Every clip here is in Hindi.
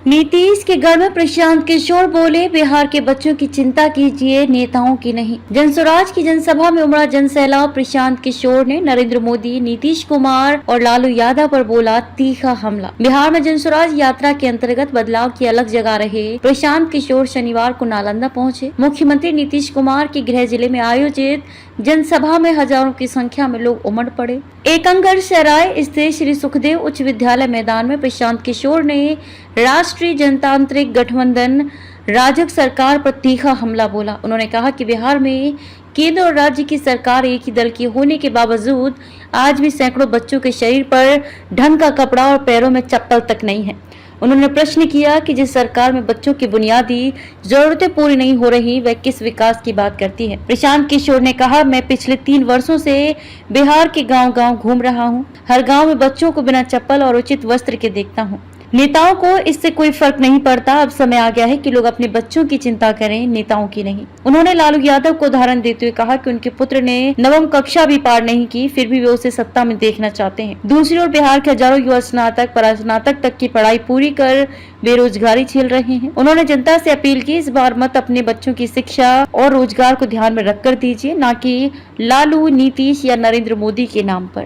नीतीश के घर में प्रशांत किशोर बोले, बिहार के बच्चों की चिंता कीजिए, नेताओं की नहीं। जनस्वराज की जनसभा में उमड़ा जनसैलाब। प्रशांत किशोर ने नरेंद्र मोदी, नीतीश कुमार और लालू यादव पर बोला तीखा हमला। बिहार में जनस्वराज यात्रा के अंतर्गत बदलाव की अलग जगह रहे प्रशांत किशोर शनिवार को नालंदा पहुंचे। मुख्यमंत्री नीतीश कुमार के गृह जिले में आयोजित जनसभा में हजारों की संख्या में लोग उमड़ पड़े। एकंगर सराय स्थित श्री सुखदेव उच्च विद्यालय मैदान में प्रशांत किशोर ने राष्ट्रीय जनतांत्रिक गठबंधन राजग सरकार पर तीखा हमला बोला। उन्होंने कहा कि बिहार में केंद्र और राज्य की सरकार एक ही दल की होने के बावजूद आज भी सैकड़ों बच्चों के शरीर पर ढंग का कपड़ा और पैरों में चप्पल तक नहीं है। उन्होंने प्रश्न किया कि जिस सरकार में बच्चों की बुनियादी जरूरतें पूरी नहीं हो रही, वह किस विकास की बात करती है। प्रशांत किशोर ने कहा, मैं पिछले 3 वर्षों से बिहार के गांव-गांव घूम रहा हूं। हर गांव में बच्चों को बिना चप्पल और उचित वस्त्र के देखता हूं। नेताओं को इससे कोई फर्क नहीं पड़ता। अब समय आ गया है कि लोग अपने बच्चों की चिंता करें, नेताओं की नहीं। उन्होंने लालू यादव को उदाहरण देते हुए कहा कि उनके पुत्र ने 9वीं कक्षा भी पार नहीं की, फिर भी वे उसे सत्ता में देखना चाहते हैं। दूसरी ओर बिहार के हजारों युवा स्नातक, परास्नातक तक की पढ़ाई पूरी कर बेरोजगारी झेल रहे हैं। उन्होंने जनता से अपील की, इस बार मत अपने बच्चों की शिक्षा और रोजगार को ध्यान में रखकर दीजिए, न कि लालू, नीतीश या नरेंद्र मोदी के नाम पर।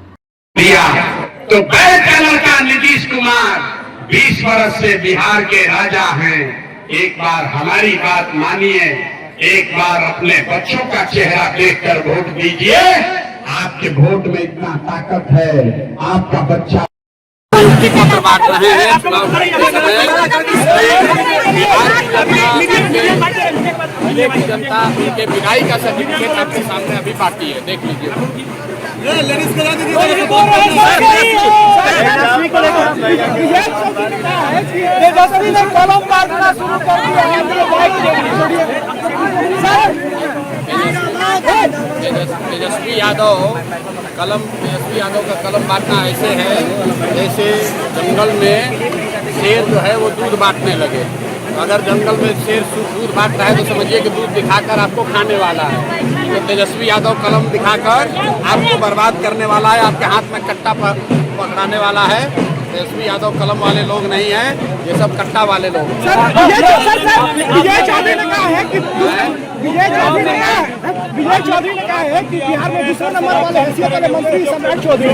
तो बैठ का लड़का नीतीश कुमार 20 वर्ष से बिहार के राजा हैं। एक बार हमारी बात मानिए, एक बार अपने बच्चों का चेहरा देखकर वोट दीजिए। आपके वोट में इतना ताकत है, आपका बच्चा पत्र बांट रहे हैं। जनता उनके विदाई का सर्टिफिकेट आपके सामने अभी बाकी है, देख लीजिए। तेजस्वी ने कलम काटना शुरू कर दिया है। तेजस्वी यादव का कलम बांटना ऐसे है जैसे जंगल में शेर जो है वो दूध बांटने लगे। अगर जंगल में शेर दूध बांट रहा है तो समझिए कि दूध दिखाकर आपको खाने वाला है। तो तेजस्वी यादव कलम दिखाकर आपको बर्बाद करने वाला है, आपके हाथ में कट्टा पकड़ाने वाला है। तेजस्वी यादव कलम वाले लोग नहीं हैं, ये सब कट्टा वाले लोग। विजय चौधरी ने कहा है कि बिहार में दूसरे नंबर वाले हैसियत वाले मंत्री सम्राट चौधरी।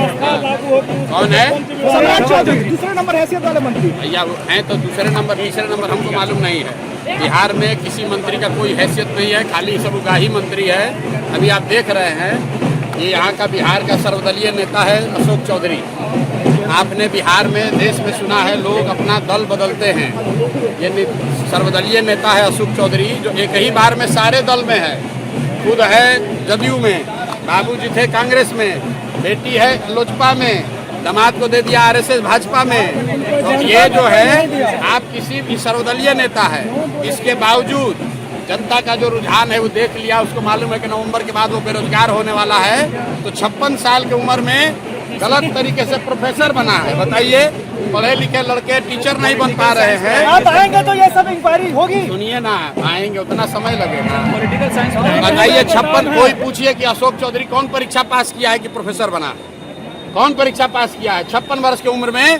कौन है? सम्राट चौधरी दूसरे नंबर हैसियत वाले मंत्री। भैया हैं तो दूसरे नंबर, तीसरे नंबर हमको मालूम नहीं है। बिहार में किसी मंत्री का कोई हैसियत नहीं है, खाली सब उगाही मंत्री है। अभी आप देख रहे हैं ये यहाँ का बिहार का सर्वदलीय नेता है अशोक चौधरी। आपने बिहार में, देश में सुना है लोग अपना दल बदलते हैं। ये सर्वदलीय नेता है अशोक चौधरी, जो एक ही बार में सारे दल में है। खुद है जदयू में, बाबूजी थे कांग्रेस में, बेटी है लोजपा में, दामाद को दे दिया आरएसएस भाजपा में। तो ये जो है आप किसी भी सर्वदलीय नेता है, इसके बावजूद जनता का जो रुझान है वो देख लिया। उसको मालूम है कि नवंबर के बाद वो बेरोजगार होने वाला है। तो 56 साल की उम्र में गलत तरीके से प्रोफेसर बना है। बताइए, पढ़े लिखे लड़के टीचर नहीं बन पा रहे हैं। आप आएंगे तो ये सब इंक्वायरी होगी। सुनिए ना, आएंगे उतना समय लगेगा। पॉलिटिकल साइंस बताइए, 56 कोई पूछिए कि अशोक चौधरी कौन परीक्षा पास किया है कि प्रोफेसर बना? कौन परीक्षा पास किया है? 56 वर्ष की उम्र में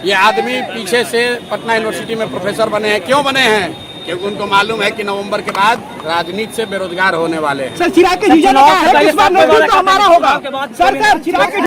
ये आदमी पीछे से पटना यूनिवर्सिटी में प्रोफेसर बने हैं। क्यों बने हैं? क्योंकि उनको मालूम है कि नवंबर के बाद राजनीति से बेरोजगार होने वाले हैं। सर, चिराग के जीजा ने कहा है कि इस बार नेतृत्व हमारा होगा। सर, चिराग